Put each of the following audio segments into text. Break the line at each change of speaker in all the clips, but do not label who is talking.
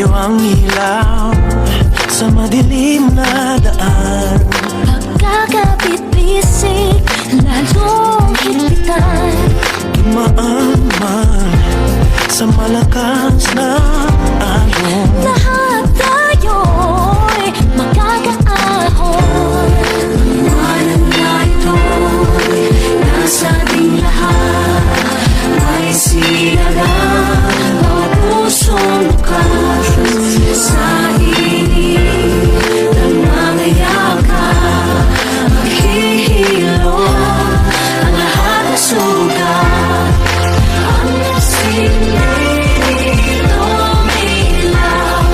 iyo ang ilaw sa madilim na daan.
Pagkakapit-bisig, lalong higpitan.
Dumaan man sa malakas na alon.
Lahat tayo'y magkakaahon. Paliwanag na ito'y nasa ating lahat. May sinagang bawat pusong bukas. Sa init ng mga yakap, maghihilo ang lahat ng sugat. Ang nasilip, umiilaw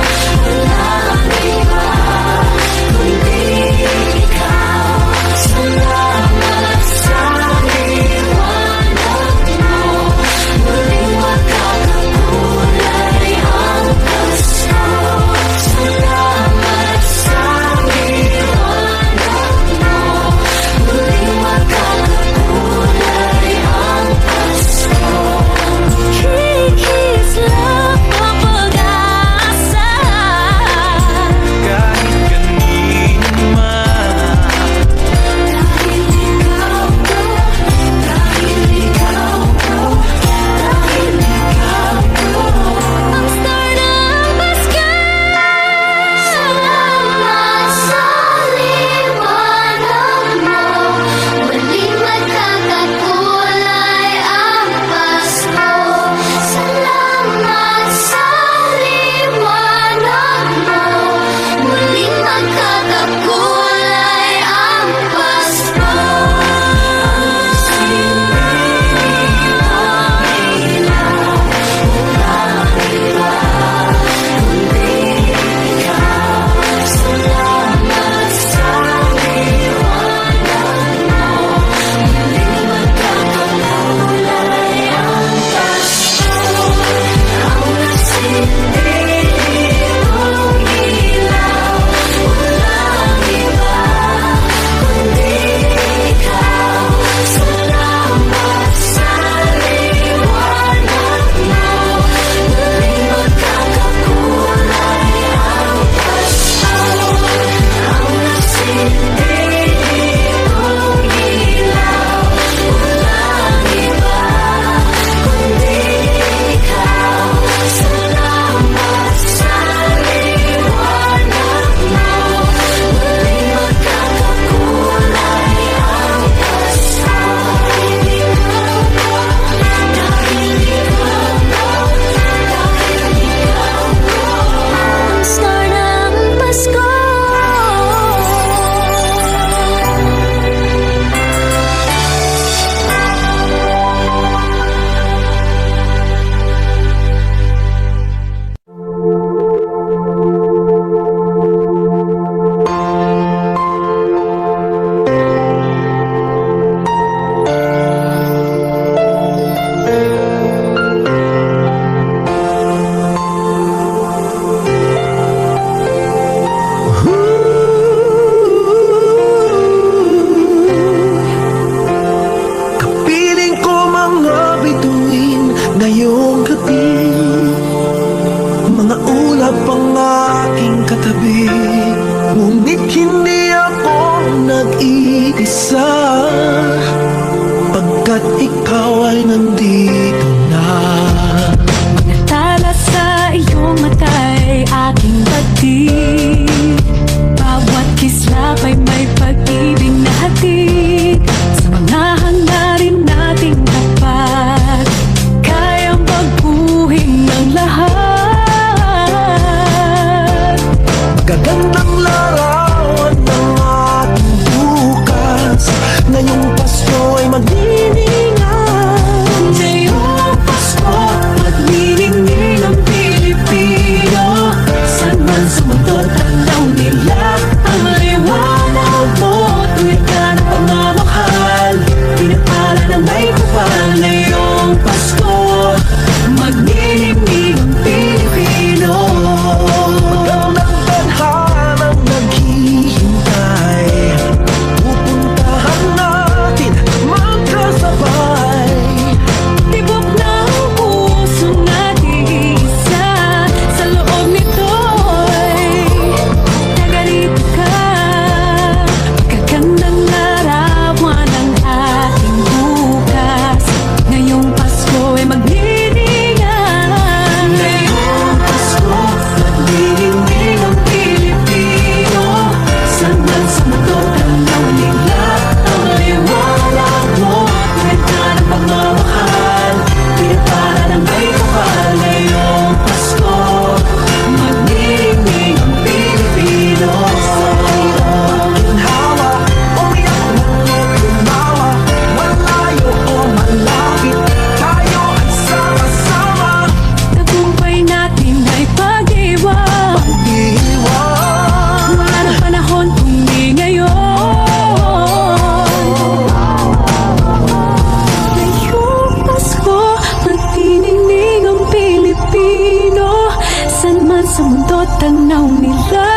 sa mundo, tanaw nila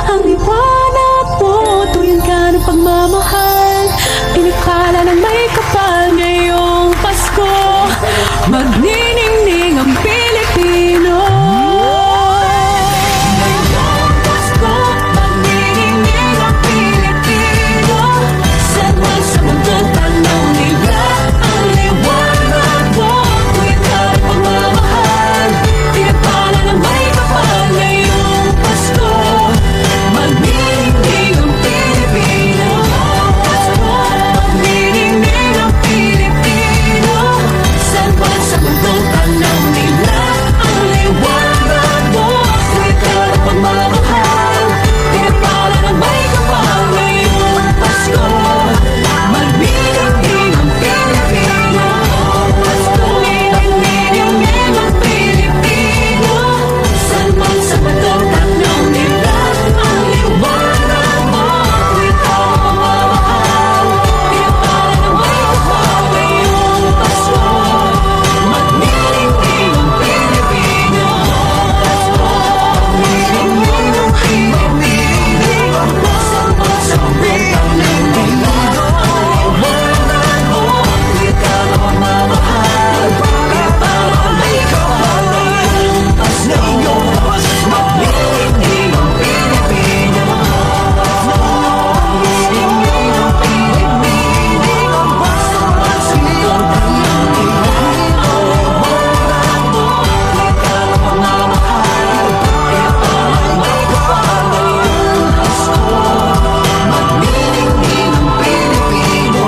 ang liwanag mo. Tuyan ka ng pagmamahal, pinikala ng may kapal. Ngayong Pasko, magniningning ang Pilipino. Ngayong Pasko, magniningning ang Pilipino. Saan sa mundo, tanaw nila ang liwanag mo. Tuyan ka ng pagmamahal, pinikala ng may kapal. Ngayong Pasko, magniningning ang Pilipino. Magniningning ang Pilipino. Saan man sa mundo, tanaw nila ang liwanag mo. Tuwid ka ng pagmamahal, pinapala ng may kapal. Ngayong Pasko, magniningning ang Pilipino. Magniningning ang Pilipino. Saan man sa mundo, tanaw nila ang liwanag mo. Tuwid ka ng pagmamahal, pinapala ng may kapal. Ngayong Pasko, magniningning ang Pilipino. Magniningning ang Pilipino. Saan man sa mundo, tanaw nila ang liwanag mo. Tuwid ka ng pagmamahal, pinapala ng may kapal. Ngayong Pasko, magniningning ang Pilipino. Magniningning ang Pilipino. Saan man sa mundo, tanaw nila ang liwanag mo. Tuwid ka ng pagmamahal, pinapala ng may kapal. Ngayong Pasko, magniningning ang Pilipino.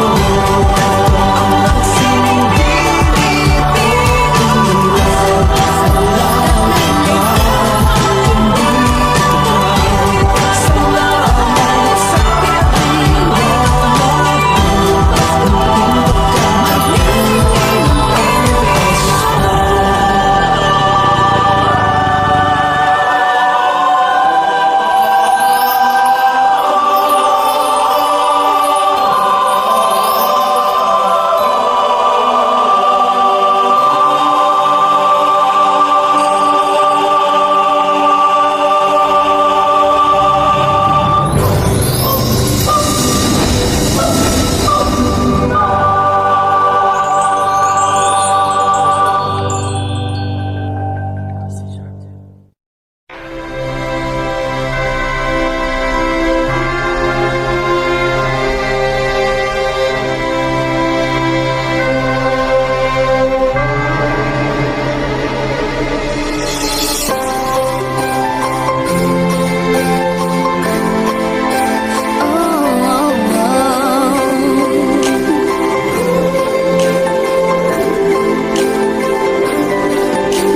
Ang sining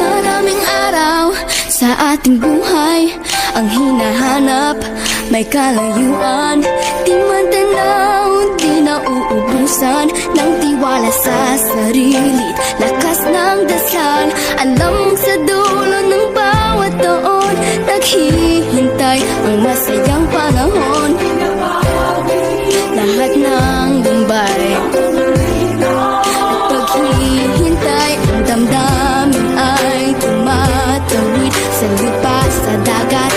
maraming araw sa ating buhay ang hinahanap, may kalayuan. Di man tanaw, di nauubusan ng tiwala sa sarili, lakas ng dasal. Alam mong sa dulo ng bawat taon, naghihintay ang masayang panahon. Lahat ng lumbay at paghihintay, ang damdamin ay tumatawid sa lupa, sa dagat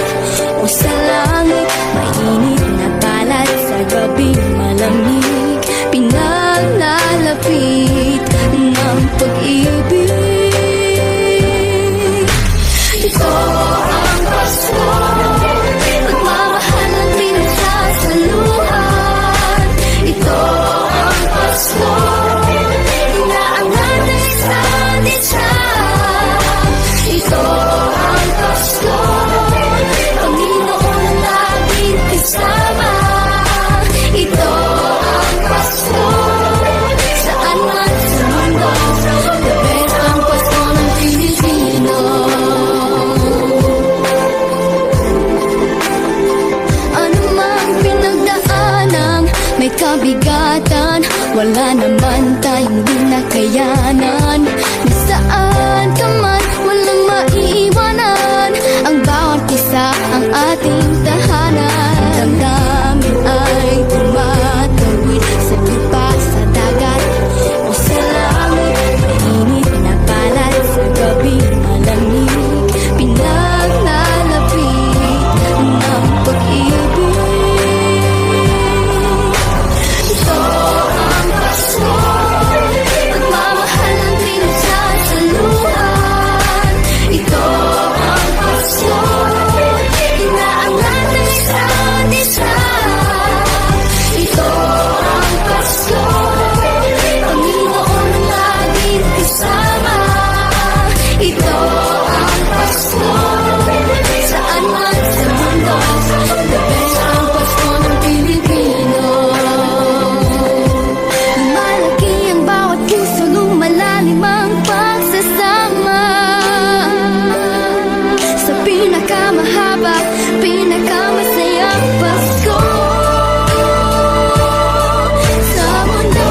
o sa langit. Mainit na balat sa gabing malamig, pinaglalapit ng pag-ibig. Ito ang Pasko, saan man sa mundo. The best ang Pasko ng Pilipino. Lumalaki ang bawat puso, lumalalim ang pagsasama. Sa pinakamahaba, pinakamasayang Pasko sa mundo.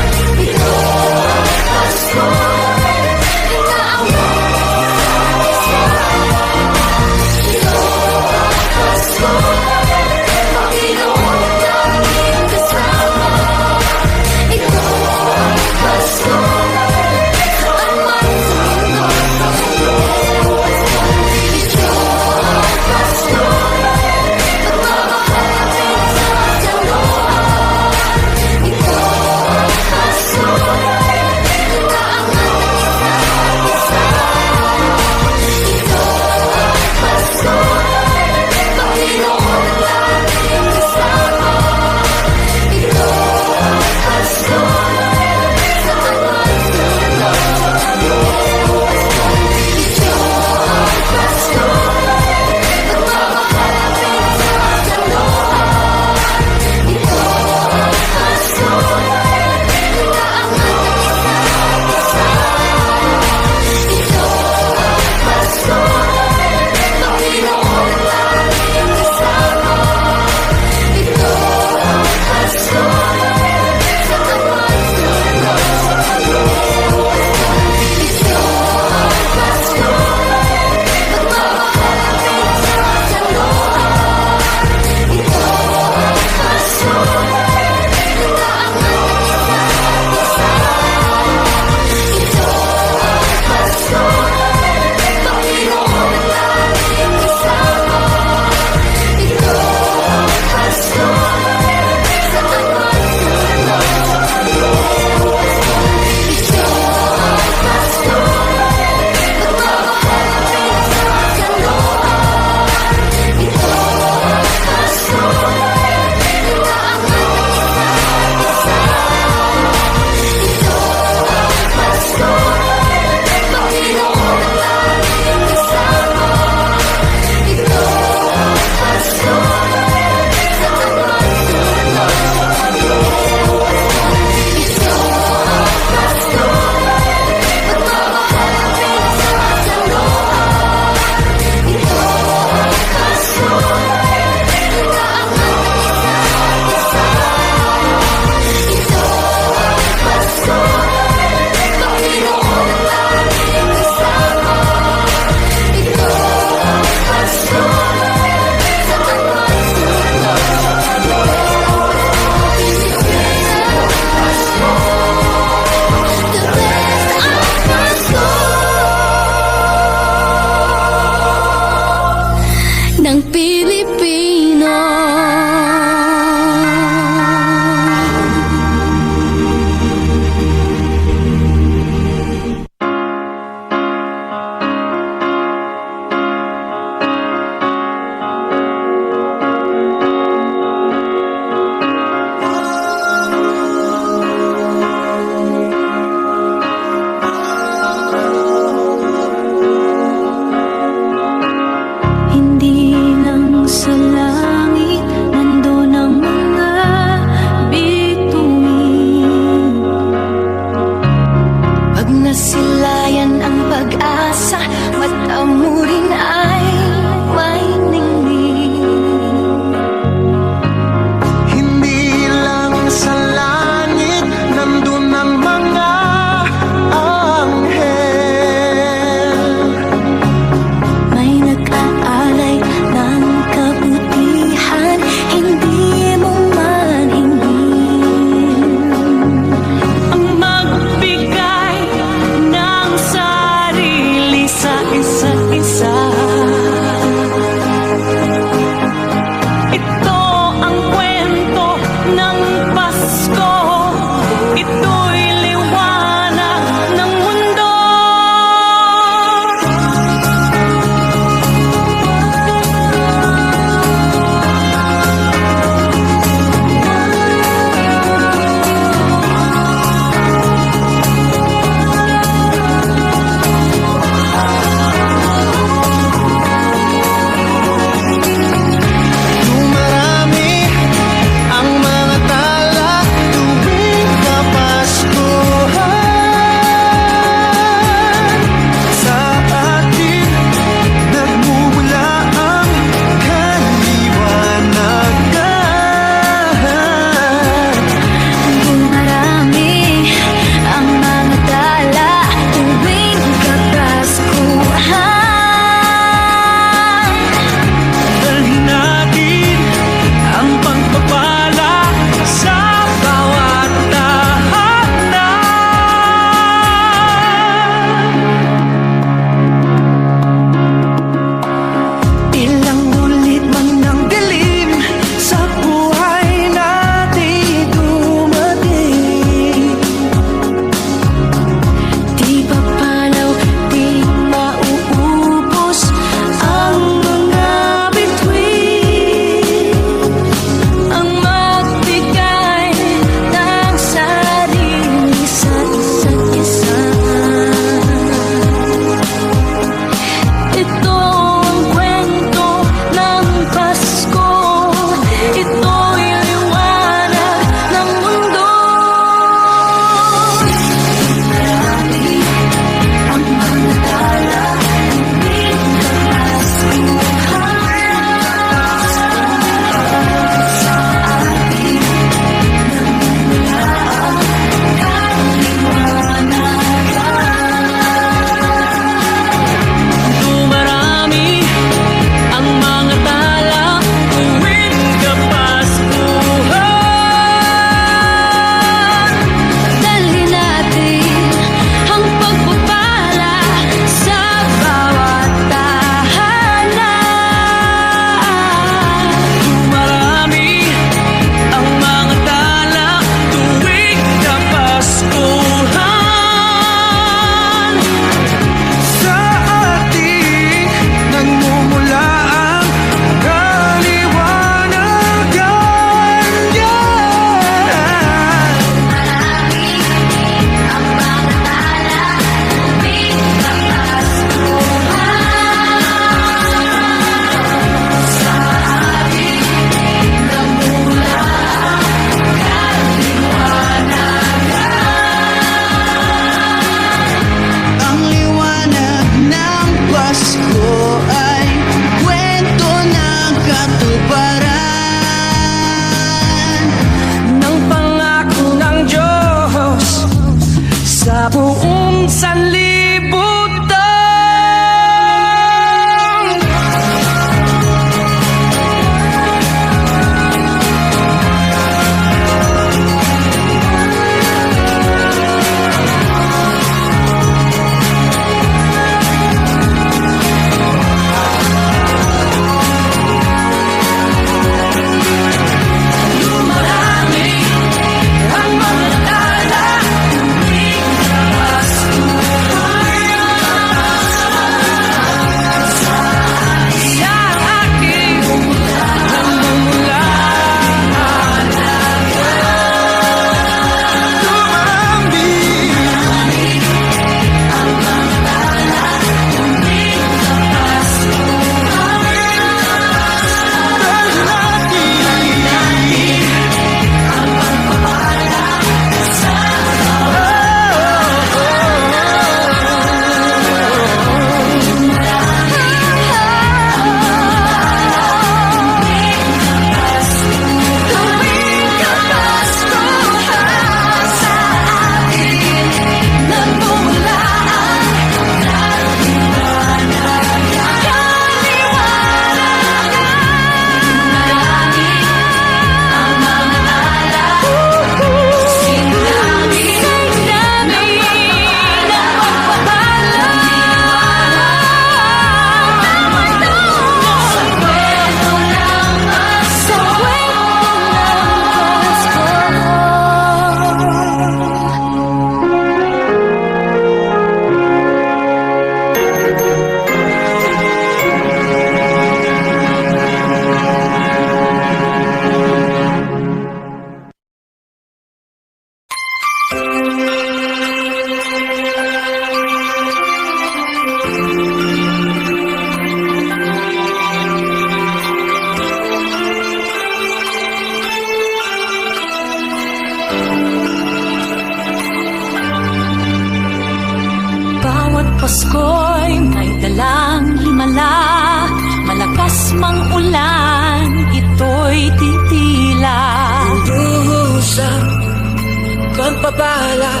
wala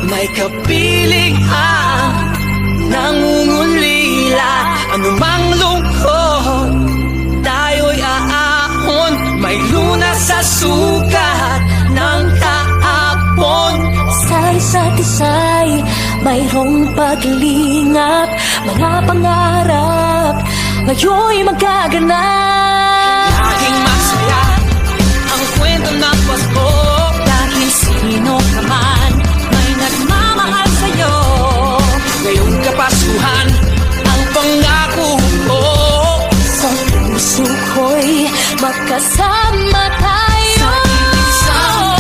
may kapilingan, nangungulila, anumang lungkot, tayo'y aahon, may lunas sa sugat ng kahapon.
Sa isa't isa'y mayroong paglingap, mga pangarap ngayon'y magaganap.
Laging masaya ang kwento ng Pasko,
Dahil sino ka man
may nagmamahal sa'yo. Ngayong kapasuhan ang pangako ko,
sa puso ko'y magkasama tayo.
isang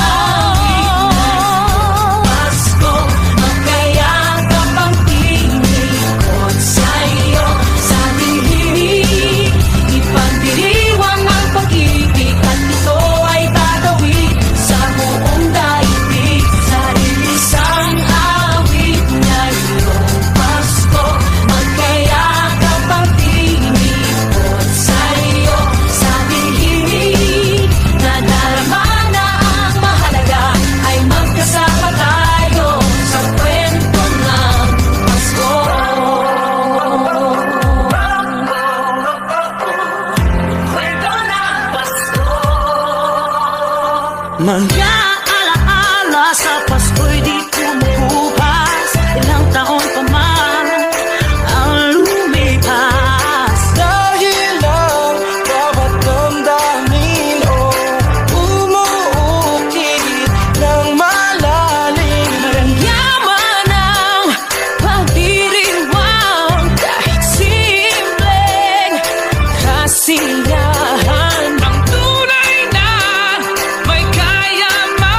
Pasko, magkayakap ang tinikot sa'yo. Sa dilim, ipagdiriwang ang pag-ibig, at ito ay tatawid sa buong daigdig. Sa isang awit ngayong Pasko, magkayakap ang tinikot sa'yo. Sa dilim, nadarama na ang mahalaga, ay magkasama tayo sa kwento ng Pasko. Kwento ng Pasko. Mga alaala sa Pasko'y di kumukupas, ilang taon pa man ang lumipas. Dahil ang bawat damdamin o umuukit ng malalim, maramyaman ang pagdiriwang, kahit simpleng kasiyahan. Ang tunay na may kayamanan,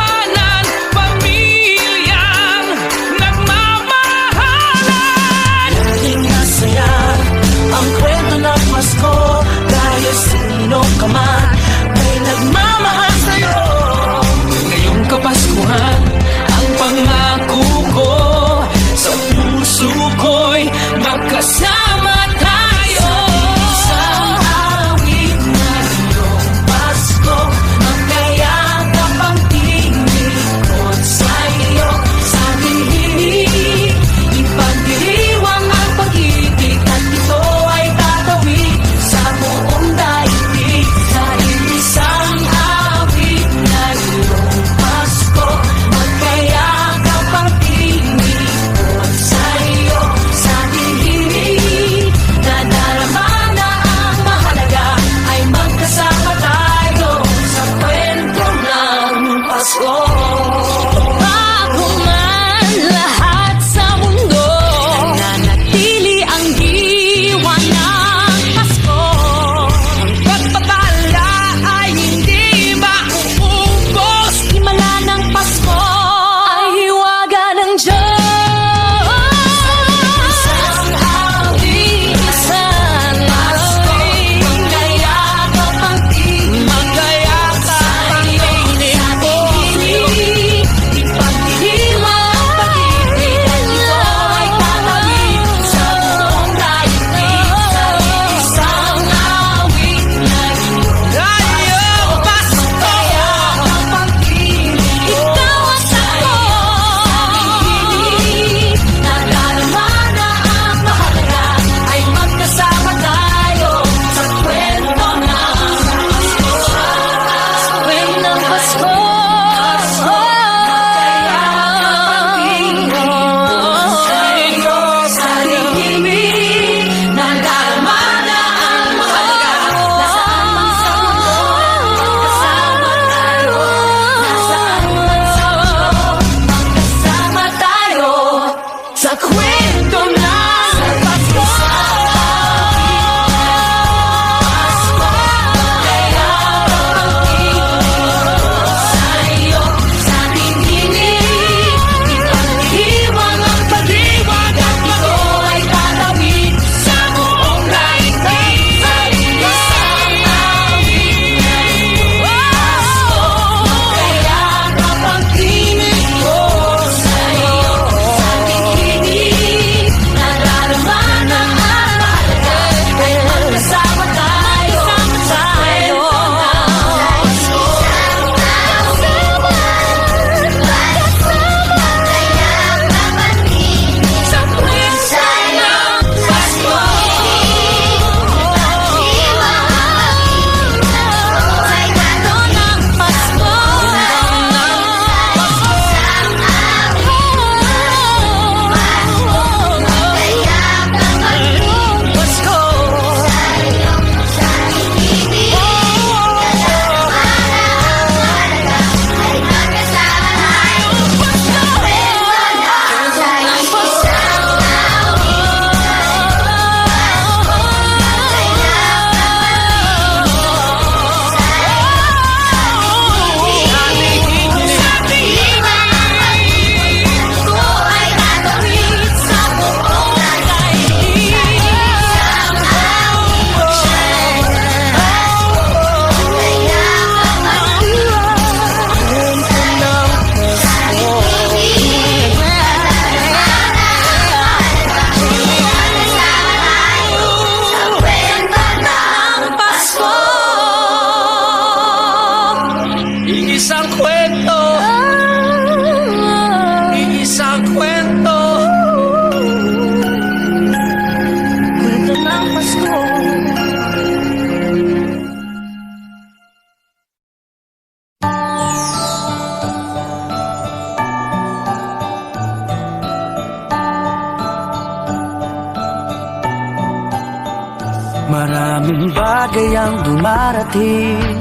Maraming bagay ang dumarating,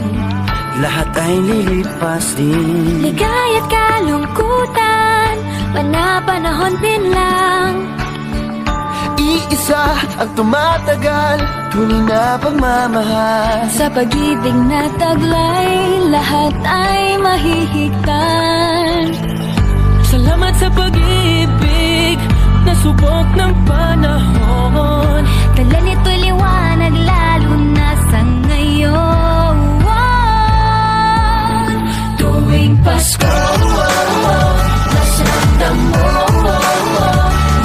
lahat ay lilipas din.
Ligaya't kalungkutan, panapanahon din lang.
Iisa ang tumatagal, tunay na pagmamahal.
Sa pag-ibig na taglay, lahat ay mahihigtan.
Salamat sa pag-ibig na subok ng panahon.
Dala nito'y liwanag lalo na sa ngayon. Tuwing Pasko, mas ramdam mo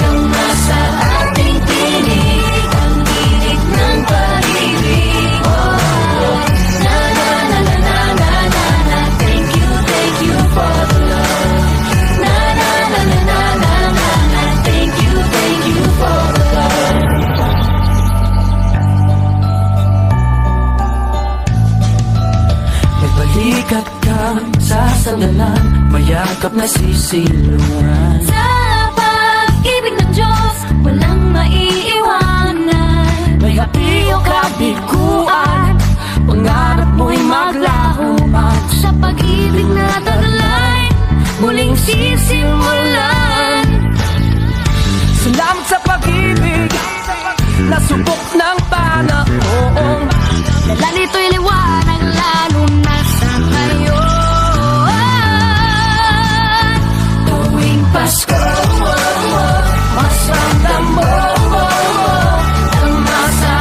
yung nasa ating tinig, ang tinig ng pag-ibig. Na na na na na na na na. Thank you for the love. Na na na na na na na na. Thank you for the love.
May balikat kang sa sandalan, mayakap na sisilungan.
Sa pag-ibig ng Diyos, walang maiiwanan.
May hati o kabiguan, pangarap mo'y maglaho man.
Sa pag-ibig na taglay, muling sisimulan.
Salamat sa pag-ibig na subok ng panahon.
Dala nito'y liwanag lalo na sa ngayon. Tuwing Pasko, mas ramdam mo ang nasa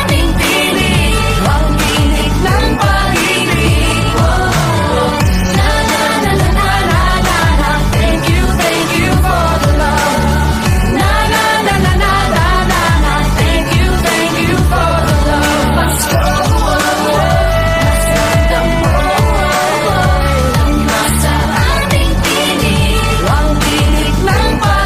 ating tinig, ang tinig ng pag-ibig. Na na na na na na na na. Thank you for the love. Na na na na na na na na. Thank you for the love. Pasko, mas ramdam mo ang nasa ating tinig, ang tinig ng pag-ibig.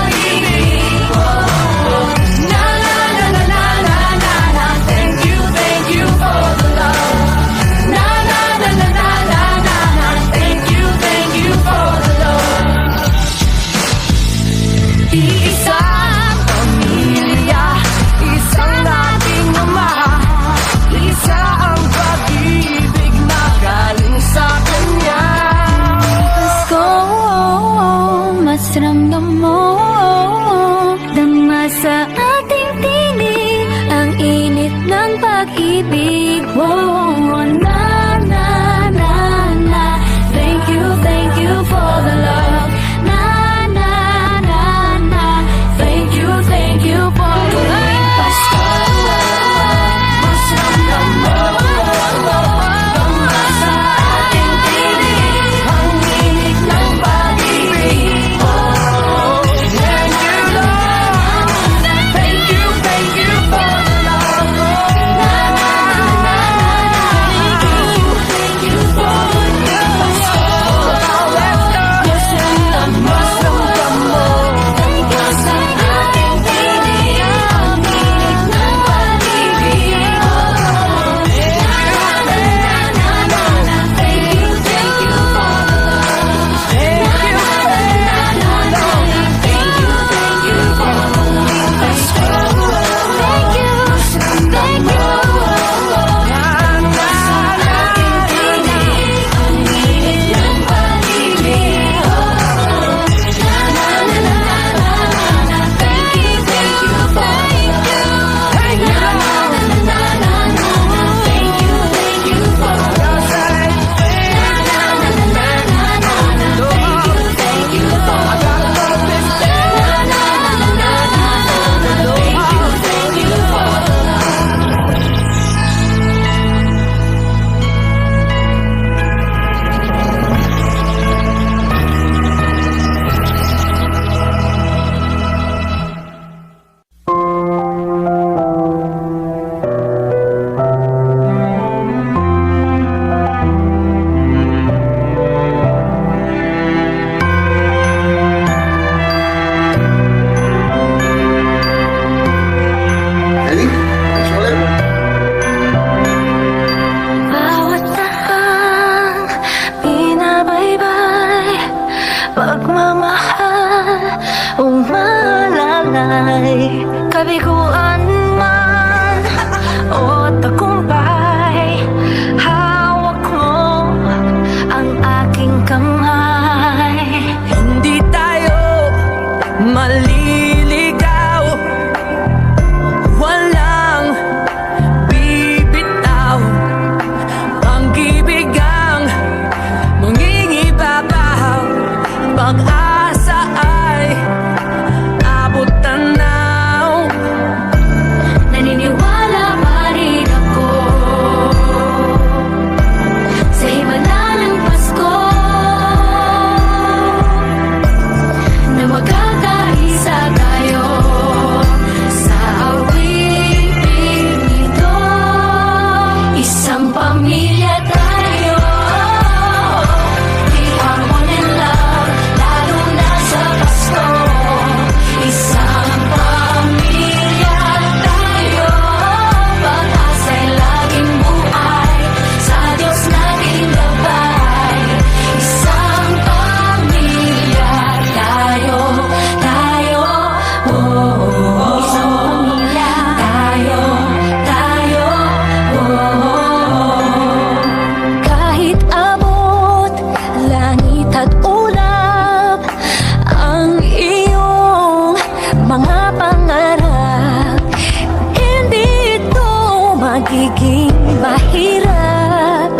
magiging mahirap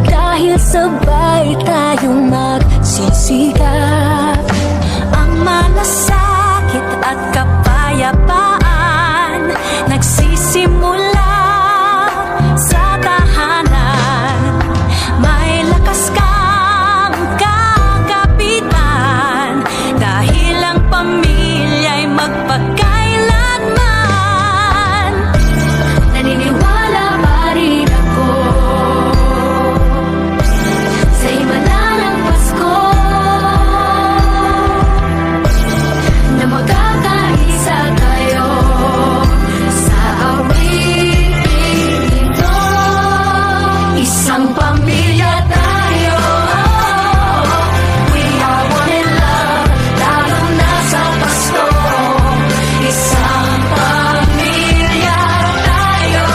dahil sabay tayong magsisikap. Ang malasakit at kapayapaan nagsisimula sa tahanan. May lakas kang kakapitan dahil ang pamilya'y magpakailanman. Naniniwala pa rin ako sa himala ng Pasko na magkakaisa tayo sa awiting ito. Isang pamilya tayo. We are one in love, lalo na sa Pasko. Isang pamilya tayo.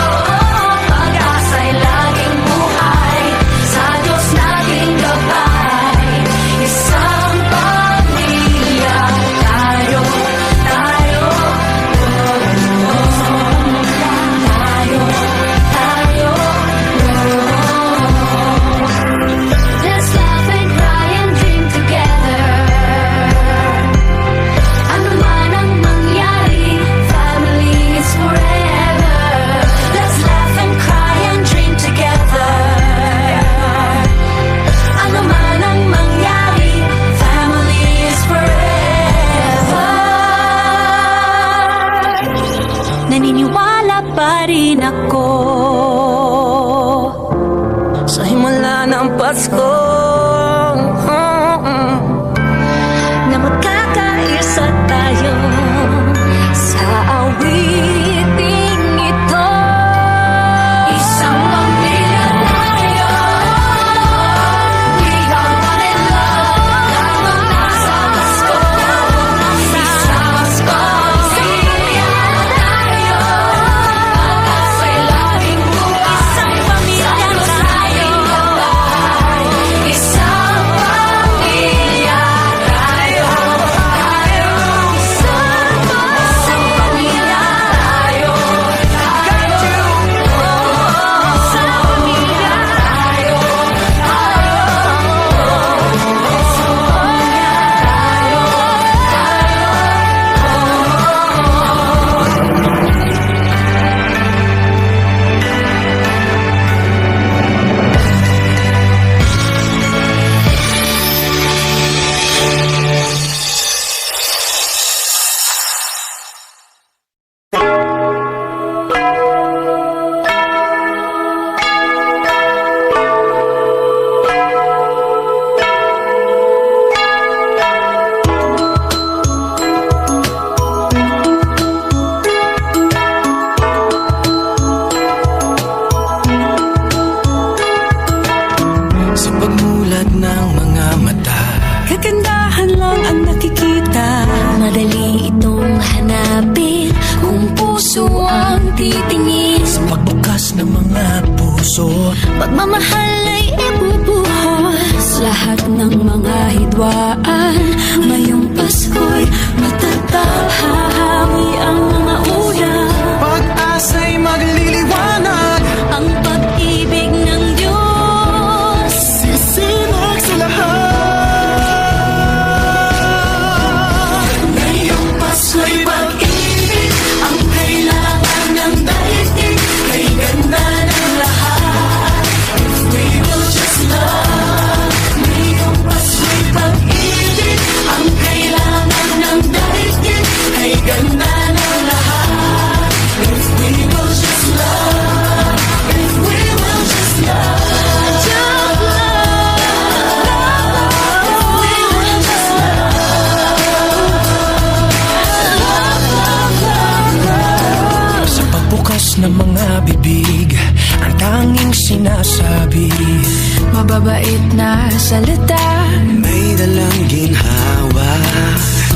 Pag-asa'y laging buhay, sa Diyos naging gabay. Isang pamilya tayo, tayo, tayo. Let's laugh and cry and dream together. Ano man ang mangyari, family is forever. Let's laugh and cry and dream together. Ano man ang mangyari, family is forever. Naniniwala pa rin ako sa himala ng Pasko na magkakaisa tayo sa awiting ito. Isang pamilya tayo. We are one in love, lalo na sa Pasko. Isang pamilya tayo. Pag-asa'y laging buhay, isang pamilya tayo. Isang pamilya tayo. Isang pamilya tayo. Isang pamilya tayo.
Sa pagmulat ng mga mata, kagandahan lang ang nakikita.
Madali itong hanapin kung puso ang titingin.
Sa pagbukas ng mga puso,
Pagmamahal ay ibubuhos. Lahat ng mga hidwaan ngayong Pasko'y matatag. Hahamoy ang mga ulam.
pag-asa'y magliliwanag.
Ang pag-ibig ng Diyos
Sisinag sa lahat. Ngayong Pasko'y pag-ibig ang kailangan ng daigdig. Kay ganda ng lahat, if we will just love. Ngayong Pasko'y pag-ibig ang kailangan ng daigdig. Kay ganda ng lahat, if we will just love. If we will just love. Sa pagbukas ng mga bibig, ang tanging sinasabi,
mababait na salita.
may dalang ginhawa.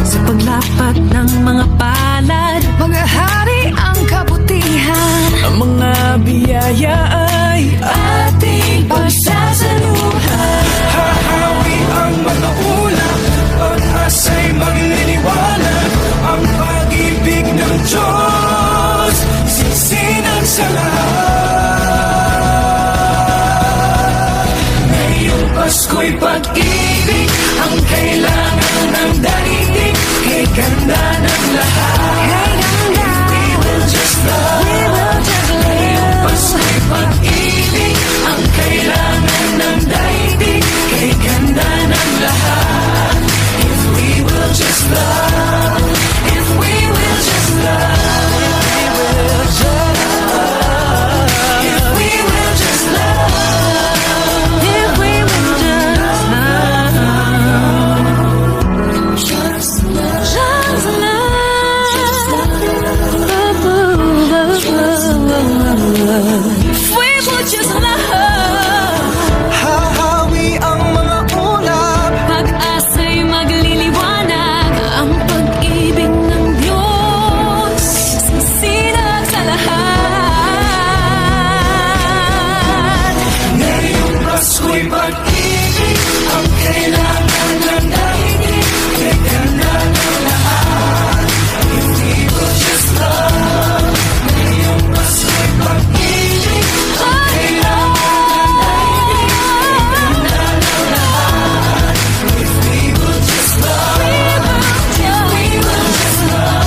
Sa paglapat ng mga palad, maghahari ang kabutihan.
Ang mga biyaya ay
Ating pagsasaluhan.
hahawi ang mga ulap. Pag-asa'y magliliwanag. Ang pag-ibig ng Diyos sisinag sa lahat. Pasko'y pag-ibig ang kailangan ng daigdig. Kay ganda ng lahat. If we will just love. Ngayong Pasko'y pag-ibig ang kailangan ng daigdig. Kay ganda ng lahat. If we will just love. If we will just love. If we will just love. If we will just love. Just love. Just love. If we will just love. Hahawi ang mga ulap.
Pag-asa'y magliliwanag. Ang pag-ibig ng Diyos sisinag sa lahat.
Ngayong Pasko'y pag-ibig ang kailangan ng daigdig. Kay ganda ng lahat. If we will just love. Ngayong Pasko'y pag-ibig ang kailangan ng daigdig. Kay ganda ng lahat. If we will just love. If we will just love.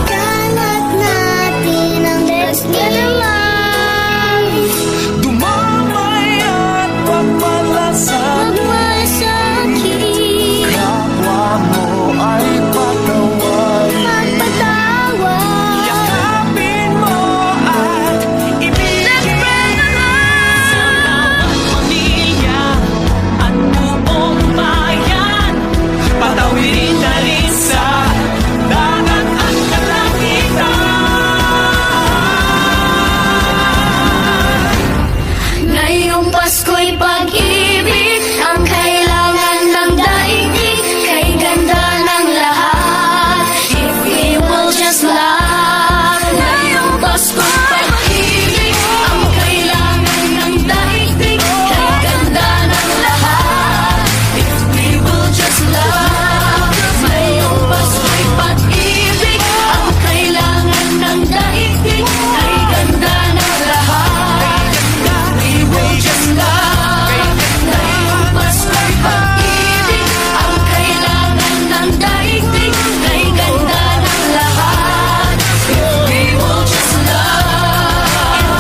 Kalat natin ang destiny life.
Dumamay at pagmalasakit.
Magmasakit,
Kapwa mo ay patawarin.
magpatawad.
Yakapin mo at ibigin. Pamilya at buong bayan. Patawirin na rin sa dagat at kalangitan.
Ngayong Pasko'y pag-ibig ang kailangan ng daigdig. Kay ganda ng lahat. If we will just love. Ngayong Pasko'y pag-ibig ang kailangan ng daigdig. Kay ganda ng lahat. If we will just love. Ngayong Pasko'y pag-ibig ang kailangan ng daigdig. Kay ganda ng lahat. We will just love. Ngayong Pasko'y pag-ibig ang kailangan ng daigdig. Kay ganda ng lahat. If we will just love.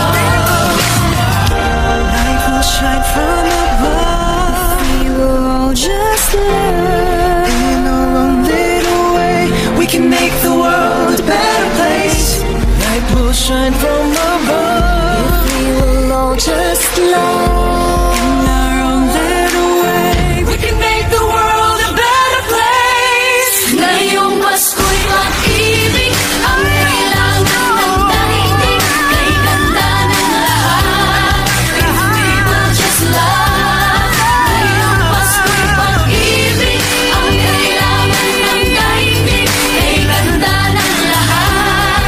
Light will shine from above.
We will all just love.
In our own little way, we can make the world a better place. Light will shine from above.
We will all just love.
In our own little way, we can make the world a better place.
Ngayong Pasko'y pag-ibig ang kailangan ng daigdig. Kay ganda ng lahat. If we will just love. Ngayong Pasko'y pag-ibig ang kailangan ng daigdig. Kay ganda ng lahat.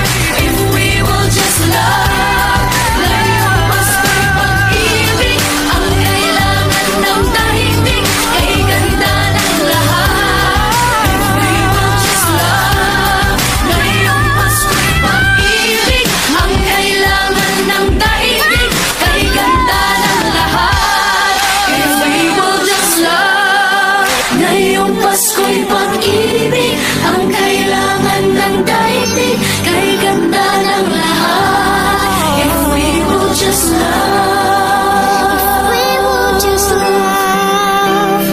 If we will just love. Ngayong Pasko'y pag-ibig ang kailangan ng daigdig. Kay ganda ng lahat. If we will just love. Ngayong Pasko'y pag-ibig ang kailangan ng daigdig. Kay ganda ng lahat. If we will just love. Ngayong Pasko'y pag-ibig ang kailangan ng daigdig. Kay ganda ng lahat. If we will just love.
We will just love.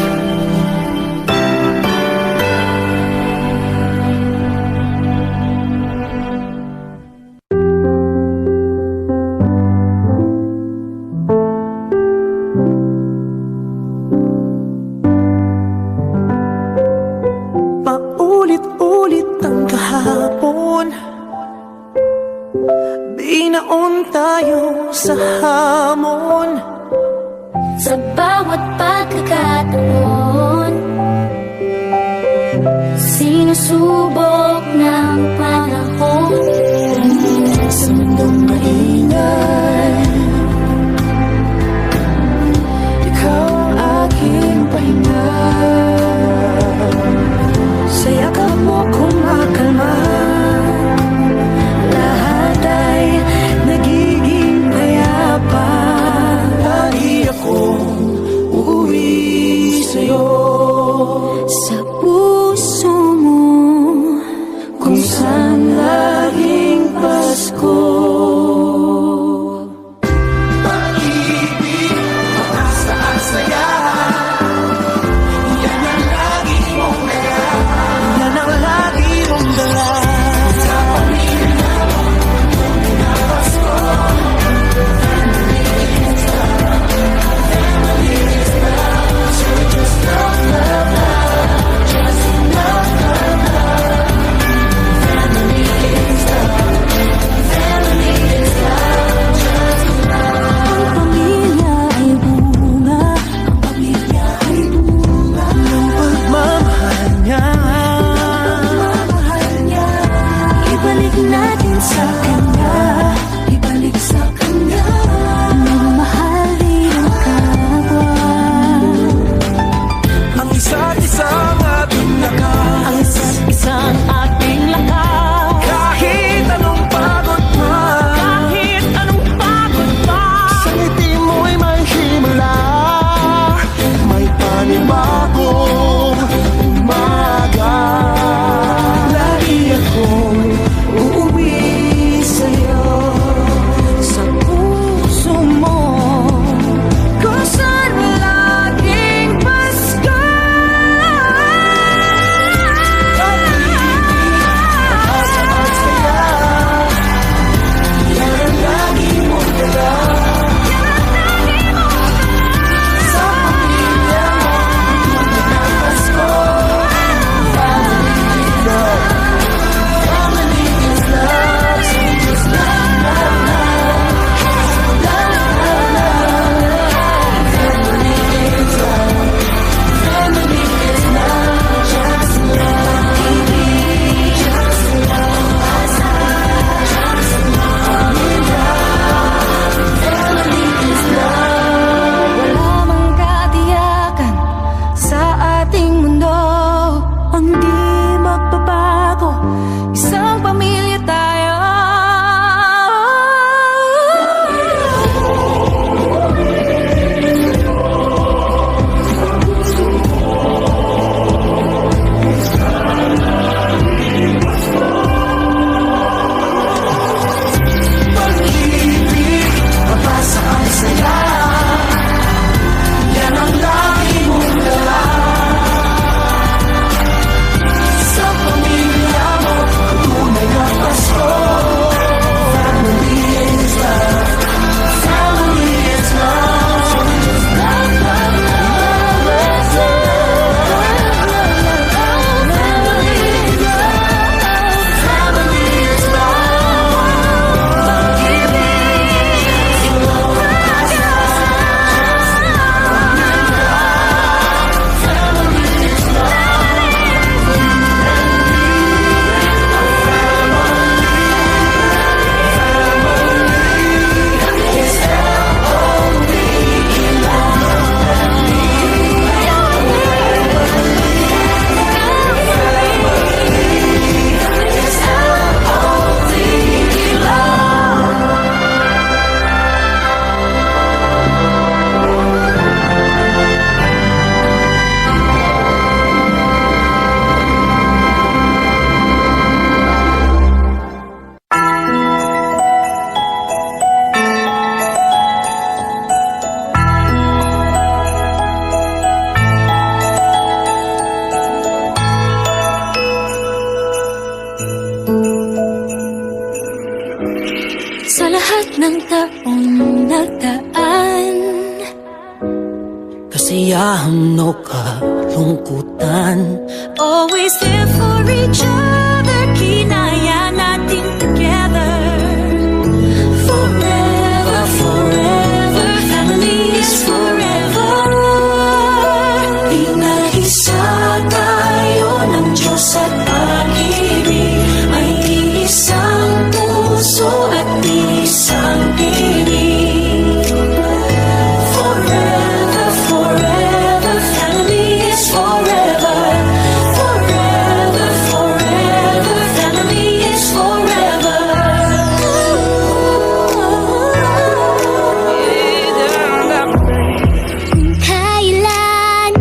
Paulit-ulit ang kahapon. Binaon tayo sa hamon.
Sa bawat pagkakataon, sinusubok ng panahon.
Sa mundong maingay, ikaw ang aking pahinga. Sa yakap mo kumain. Lamang no kalungkutan.
Always there for each other, kinaya natin together. Forever, forever, family is forever.
Pinag-isa tayo ng Diyos at pag-ibig. May isang puso at isang tinig.
Forever, forever, family is forever. Forever, forever, family is forever.
Kung kailan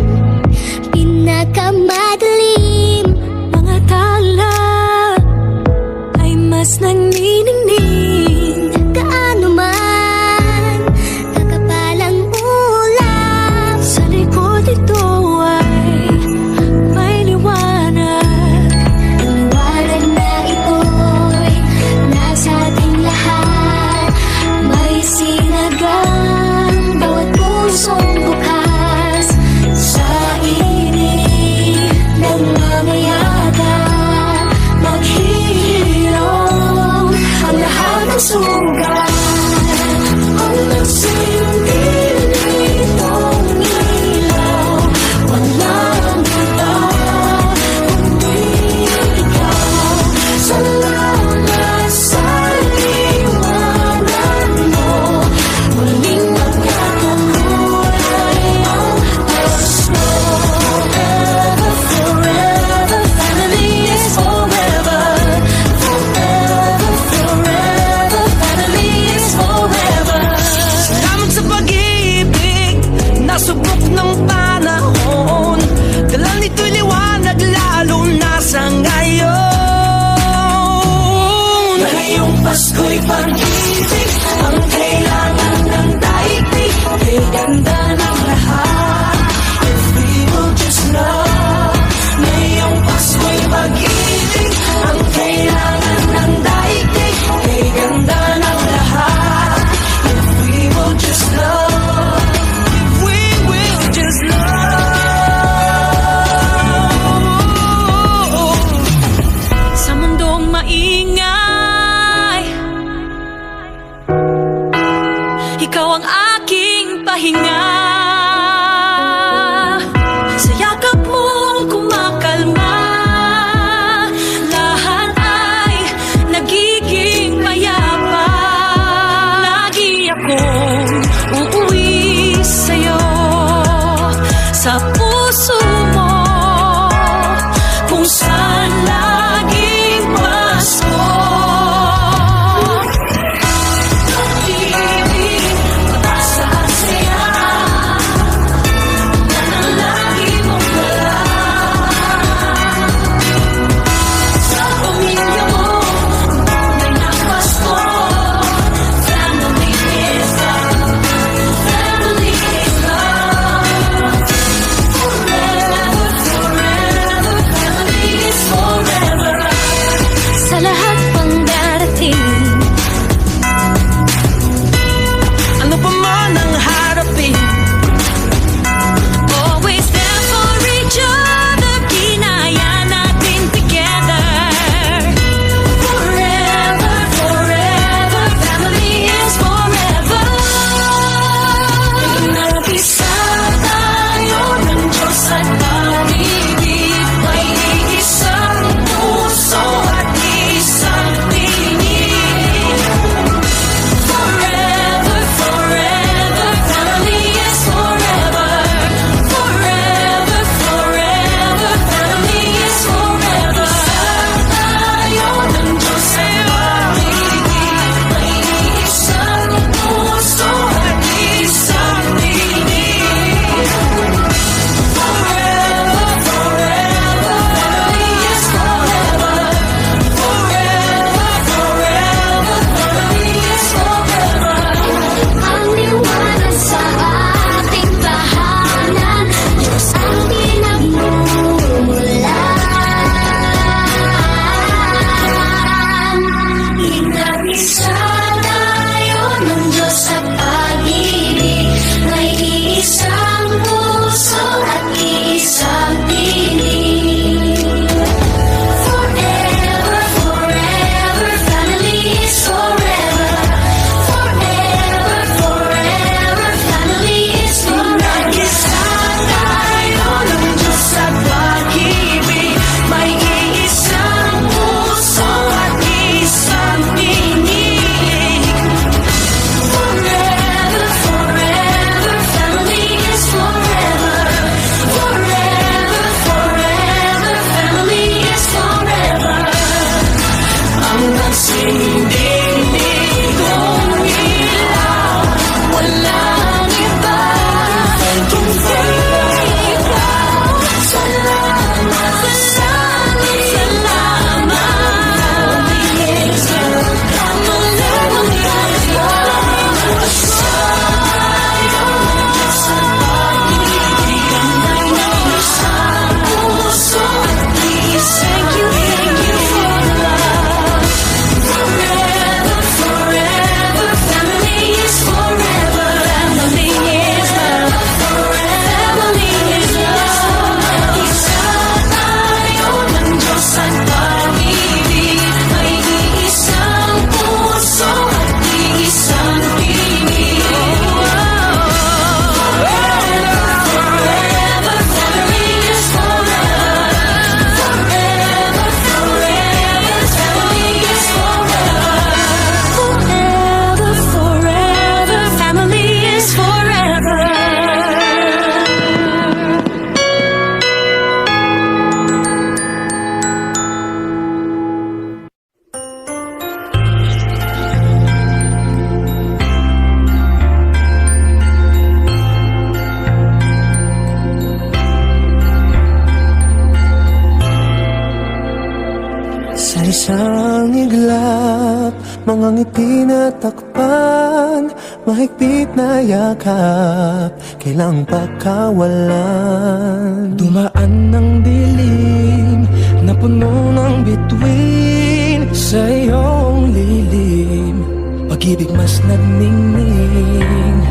Isang iglap, mga ngiti na takpan, mahigpit na yakap, kailang pagkawalan. Dumaan ng dilim na puno ng bituin, sa iyong lilim, pag-ibig mas nagningning.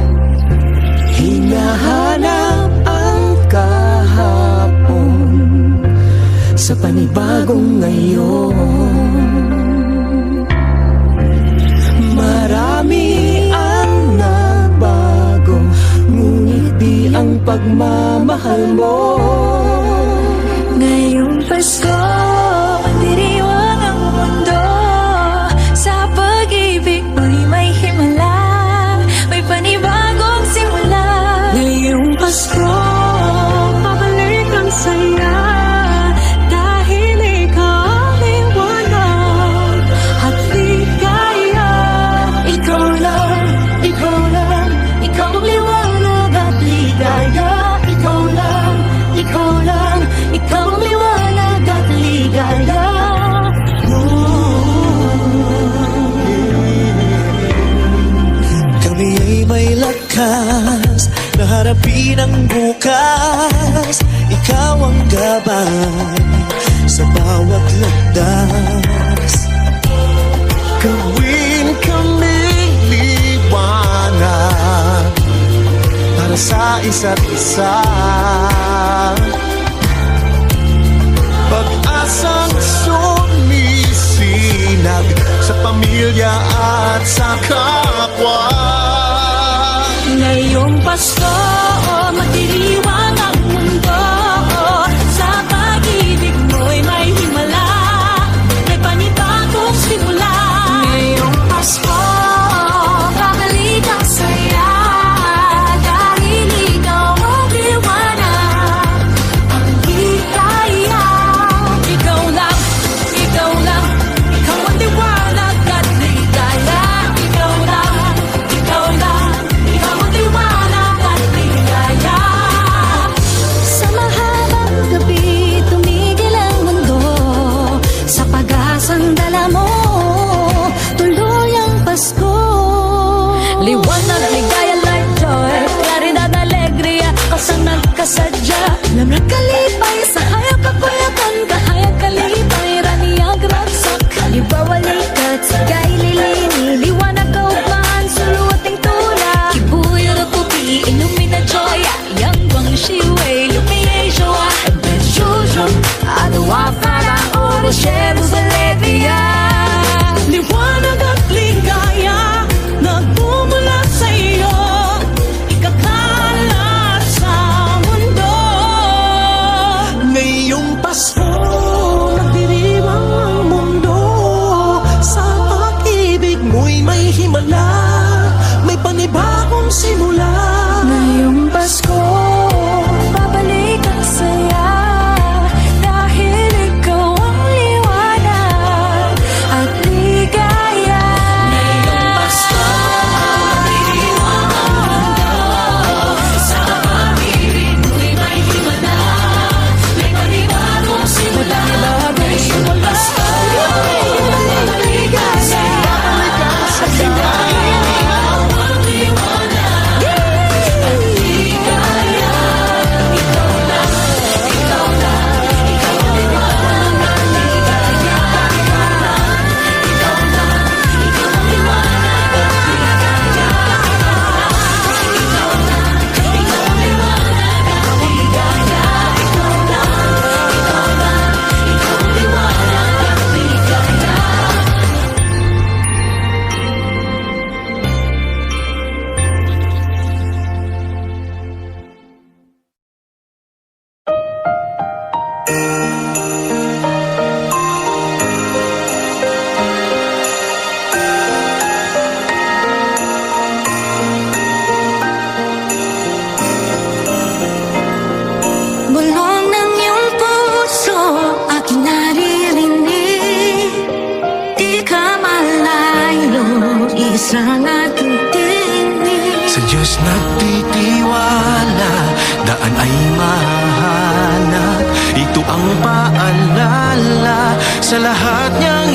Hinahanap ang kahapon sa panibagong ngayon. Marami ang nabago, ngunit di ang pagmamahal mo.
Ngayong Pasko, diriwang ang mundo. Sa pag-ibig mo'y may himala, may panibagong simula. Ngayong Pasko, pabalik ang saya, dahil ikaw ang liwanag at ligaya. Ikaw lang, ikaw lang, ikaw ang liwanag at ligaya. Ikaw lang, ikaw lang, ikaw ang liwanag at ligaya.
Kami ay may lakas na harapin ang bukas. Ikaw ang gabay sa bawat landas. Gawin kaming liwanag para sa isa't isa. Pag-asang sumisinag sa pamilya at sa kapwa.
Ngayong Pasko, magdiriwang ang mundo. Sa pag-ibig mo'y may himala, may panibagong simula. Ngayong Pasko, babalik ang saya, dahil ikaw ang liwanag, ang ligaya. Ikaw lang, ikaw lang, ikaw ang liwanag at ligaya. Ikaw lang, ikaw lang, ikaw ang liwanag at ligaya. Sa mahabang gabi, tumigil ang mundo, sa pag-asang dala mo, tuloy ang Pasko. Liwanag, ligaya, light, joy, claridad, alegria, kasang nagkasadya. Lamrak kalipay, sa hayag kakuyakan, kahayag kalipay, raniyag ragsak. Kalibawalikat, sigay lilini, liwanag kaugmaan, suluating tula. Kibuyo na pupi, illumina joya, yang guang shiway, lumiyay joa. Benjujum, adawa para oro, shemus alevia.
Liwanag at ligaya, nagmumula sa iyo, ikakalat sa mundo. Ngayong Pasko, nagdiriwang ang mundo. Sa pag-ibig mo'y may himala, may panibagong simula.
Ngayong Pasko, babalik ang saya, dahil ikaw ang liwanag at ligaya. Ngayong Pasko, diriwang ang mundo. Sa pag-ibig mo'y may himala, may panibagong simula. Ngayong Pasko, babalik ang ligaya. Bulong ng iyong puso, aking naririnig. Di ka malayo, isang ating tinig.
Sa Diyos nagtitiwala, daan ay mahanap. Ito ang paalala sa lahat niyang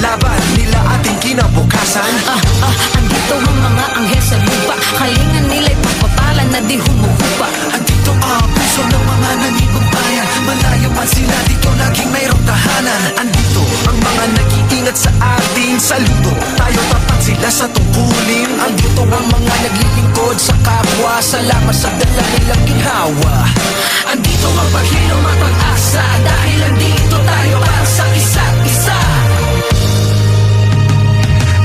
laban nila ating kinabukasan.
Andito ang mga anghel sa lupa, kalingan nila'y pagpapalan na di humuhupa.
Andito ang puso ng mga nanginumbayan, malayo man sila dito laging mayroong tahanan. Andito ang mga nag-iingat sa ating saludo, tayo tapat sila sa tungkulin. Andito ang mga naglilingkod sa kapwa, salamat sa dala nilang ginhawa. Andito ang paghilom at pag-asa, dahil andito tayo para sa isa't isa.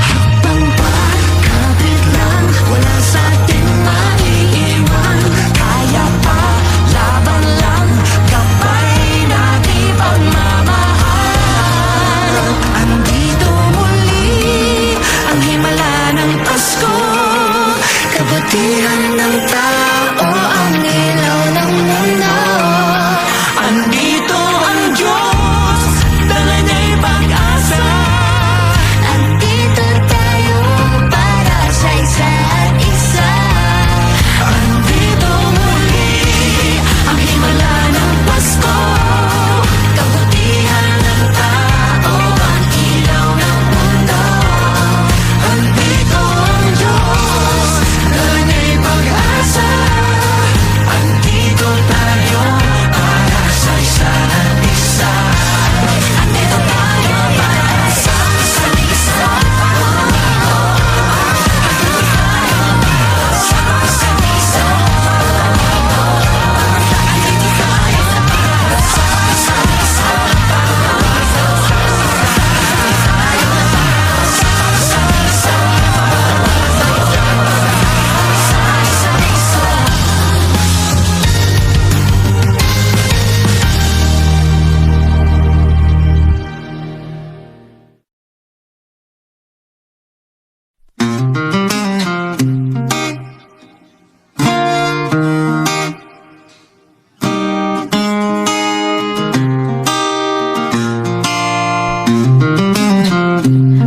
Hakbang pa, kapit lang, wala sa ating maiiwan. Kaya pa, laban lang, kapay natin pagmamahal. Andito muli ang himala ng Pasko, kabutihan ng tao, ang ilaw ng mundo. Andito ang Diyos, dala niya'y pag-asa.
Andito tayo para sa isa't isa.
Andito muli ang himala ng Pasko, kabutihan ng tao, ang ilaw ng mundo. Andito ang Diyos, dala niya'y pag-asa. Andito tayo para sa isa't isa. Andito tayo para sa isa't isa.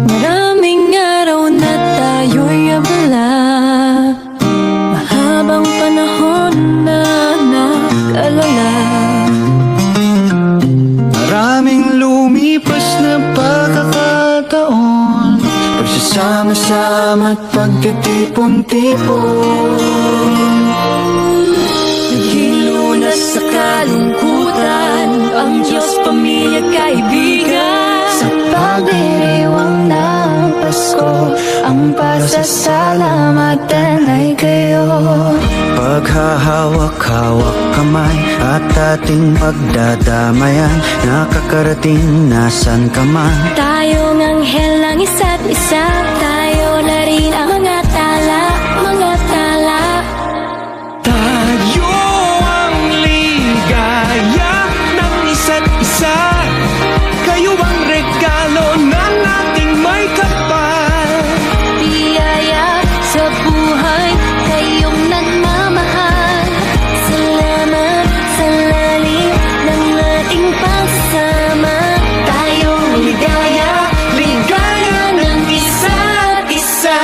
Maraming araw na tayo'y abala, mahabang panahon na nag-alala.
Maraming lumipas na pagkakataon, pagsasama-sama at pagkatipon-tipon.
Naghilo na sa kalungkutan, ang Diyos, pamilya, kaibigan.
Sa pagdiriwang ng Pasko, ang pasasalamatan ay kayo.
Paghahawak-hawak kamay at ating pagdadamayan, nakakarating nasan ka man.
Tayong anghel ng isa't isa, tayo na rin ang mga tala, mga tala.
Tayo ang ligaya ng isa't isa, kayo ang regalo ng ating may kapal.
Biyaya sa buhay, kayong nagmamahal. Salamat sa lalim ng ating pagsasama. Tayong ligaya, ligaya ng isa't isa.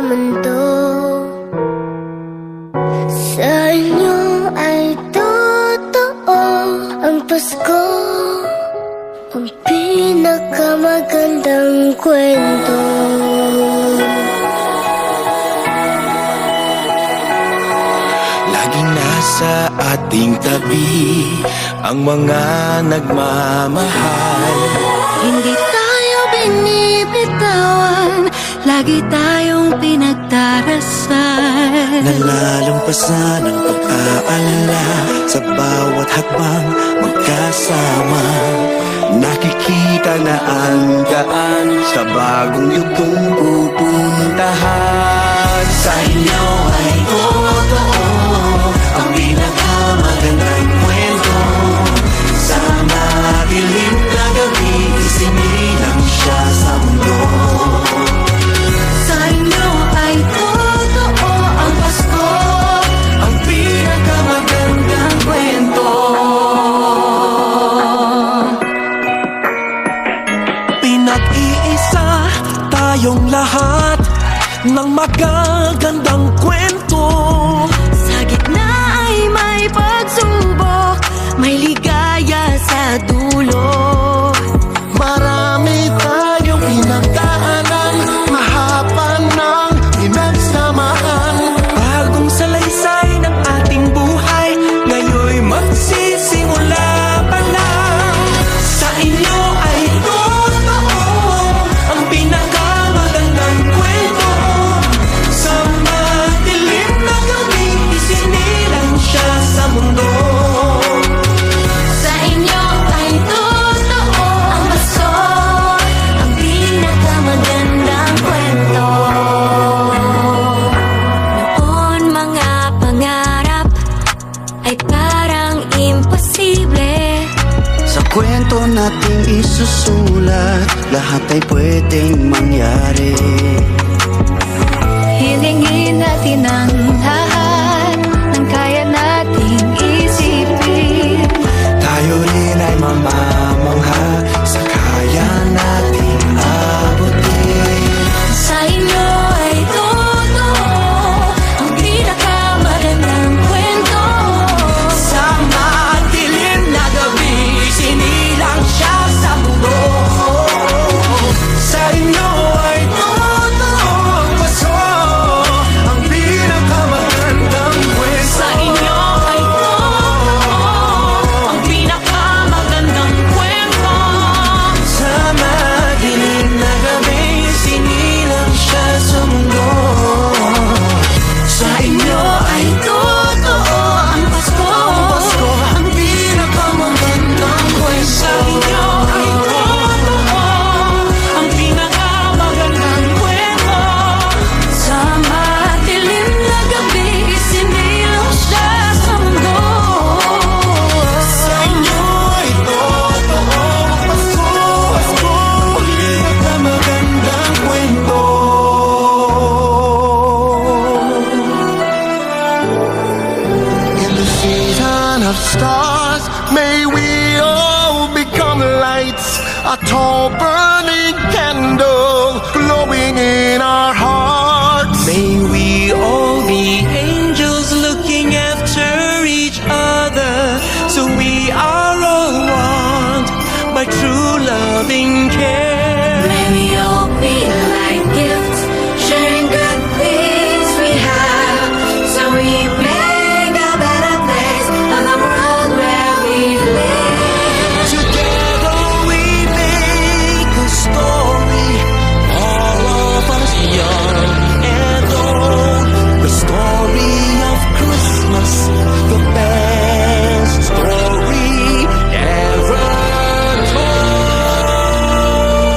mundo. Sa inyo ay totoo ang Pasko, ang pinakamagandang kwento.
Laging nasa ating tabi ang mga nagmamahal.
Hindi tayo binibitawan, lagi tayong pinagdarasal.
Nalalampasan ang pag-aalala sa bawat hakbang magkasama. Nakikita na ang daan sa bagong yugtong pupuntahan. Sa inyo ay totoo ang pinakamagandang kwento. Sa madilim na gabi, isinilang siya sa mundo.
Sa inyo ay totoo ang Pasko,
Ang pinakamagandang kwento. Pinag-iisa tayong lahat ng magagandang kwento.
sa gitna ay may pagsubok, may ligaya sa dulo.
Marami tayong pinagdaanan, mahaba ng pinagsamahan. Bagong salaysay ng ating buhay, ngayon'y magsisimula pa lang. Sa inyo ay totoo ang pinakamagandang kwento. Sa madilim na gabi, isinilang siya sa mundo.
Sa inyo ay totoo ang Pasko, ang pinakamagandang kwento. Noon mga pangarap ay parang imposible.
Sa kwento nating isusulat, lahat ay pwedeng mangyari.
Hilingin natin ang lahat ng kaya nating isipin.
Tayo rin ay mamamangha sa kaya nating abutin.
Sa inyo ay totoo ang pinakamagandang kwento.
Sa madilim na gabi, sinilang siya sa mundo. Sa inyo ay totoo ang Pasko, ang pinakamagandang kwento.
Sa inyo ay totoo ang pinakamagandang kwento.
Sa madilim na gabi, sinilang siya sa mundo. Sa inyo ay totoo ang Pasko, ang pinakamagandang kwento. Sa inyo ay totoo ang pinakamagandang kwento.
Sa madilim na gabi, isinilang siya sa mundo.
Sa inyo ay totoo ang Pasko, ang pinakamagandang kwento. In the season of stars, may we all become lights, a tall burning candle glowing in our hearts. May we all be angels looking after each other, so we are all one by true loving care.
May we all be like gifts, sharing good things we have, so we make a better place of the world where we live.
Together we make a story, all of us young and old. The story of Christmas, the best story ever told.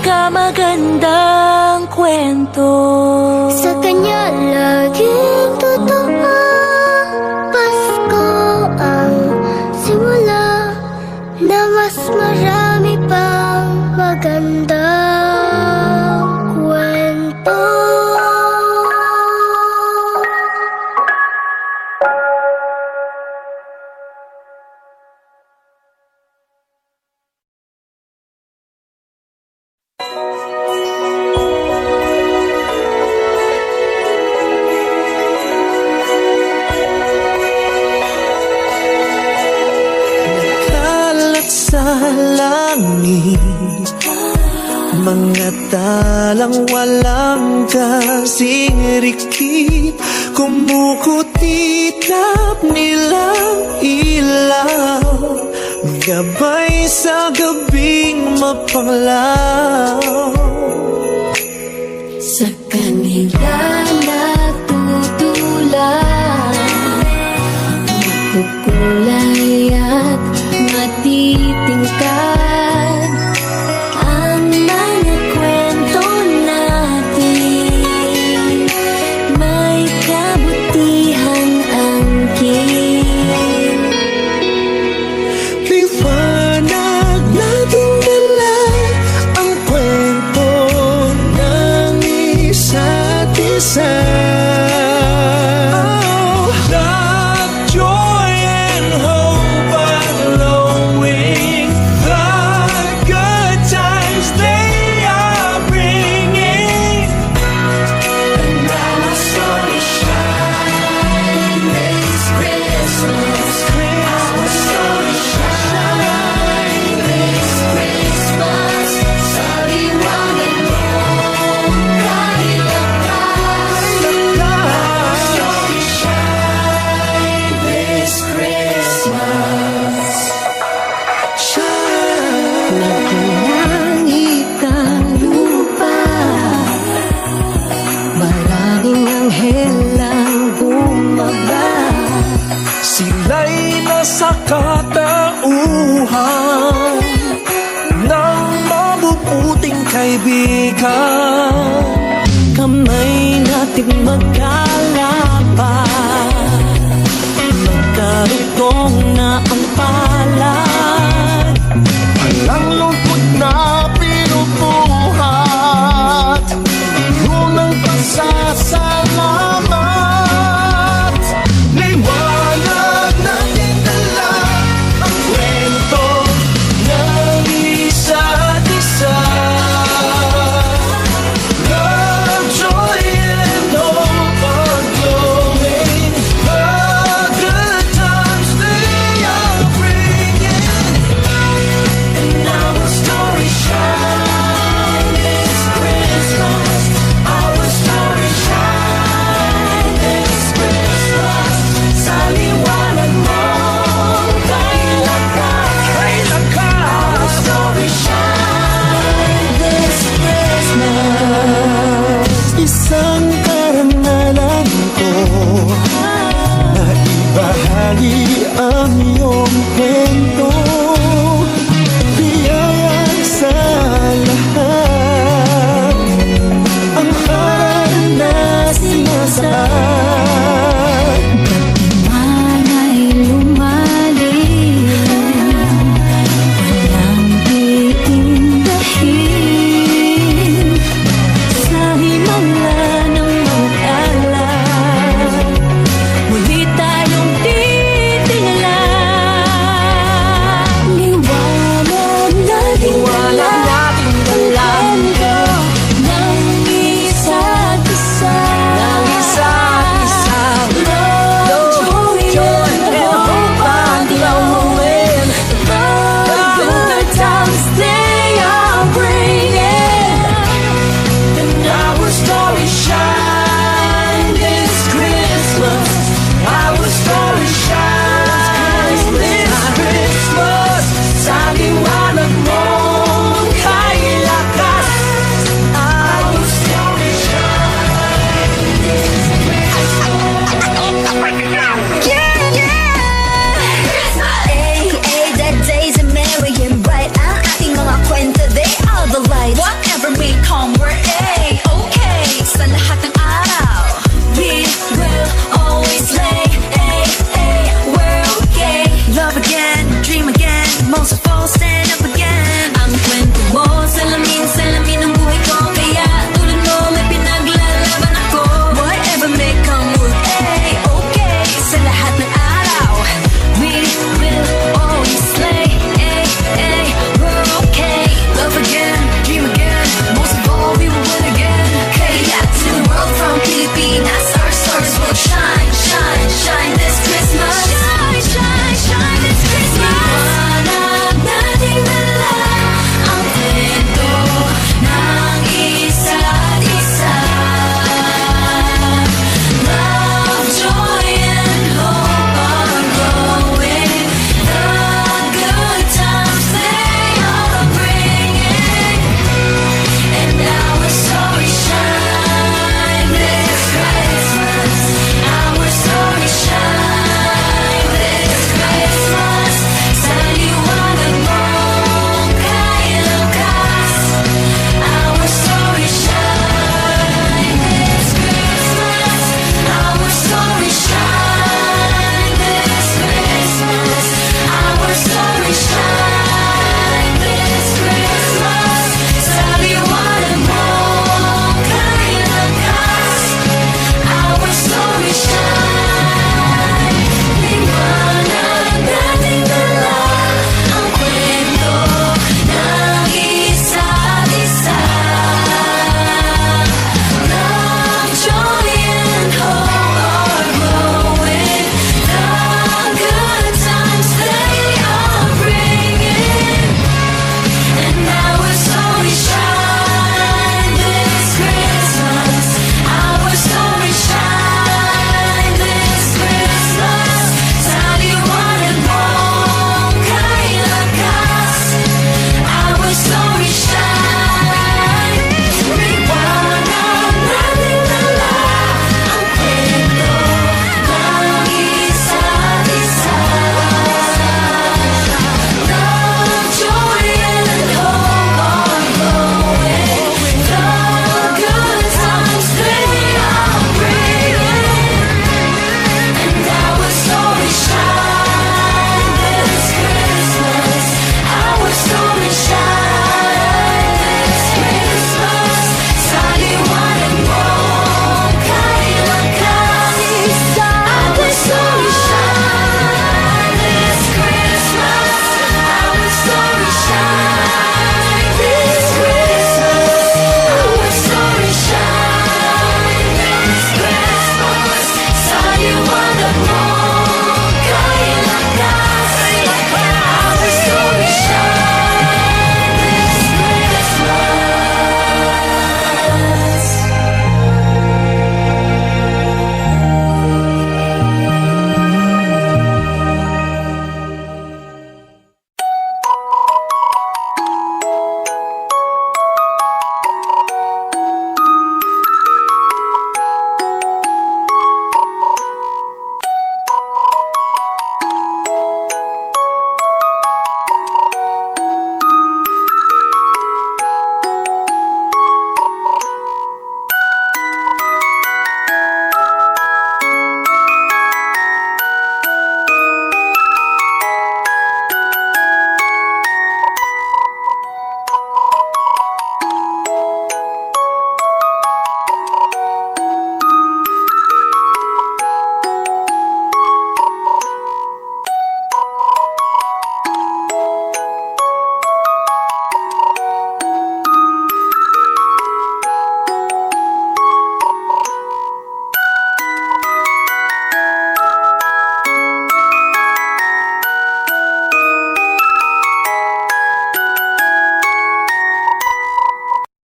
pinakamagandang kwento.
Sa kanya laging totoo, Pasko ang simula na mas marami pang magandang kwento.
Kalat sa langit, mga talang walang kasing rikit, kumukutitap nilang ilaw, gabay sa gabing mapanglaw.
Sa kanila natutulan, makukulay at matitingkad ang mga kwento natin. May kabutihan ang kin.
Liwanag nating dala ang kwento ng isa't isa. Oh, love, joy, and hope are glowing. The good times they are bringing. And now our story shine this Christmas. Our story shine this Christmas. Sa liwanag mo, kahit ang our story shine this Christmas. Shine. Nagulangit ang lupa, maraming anghel ang bumaba. Sila'y nasa katauhan ng mabubuting kaibigan. Kamay natin magkalaban, magkarugtong na ang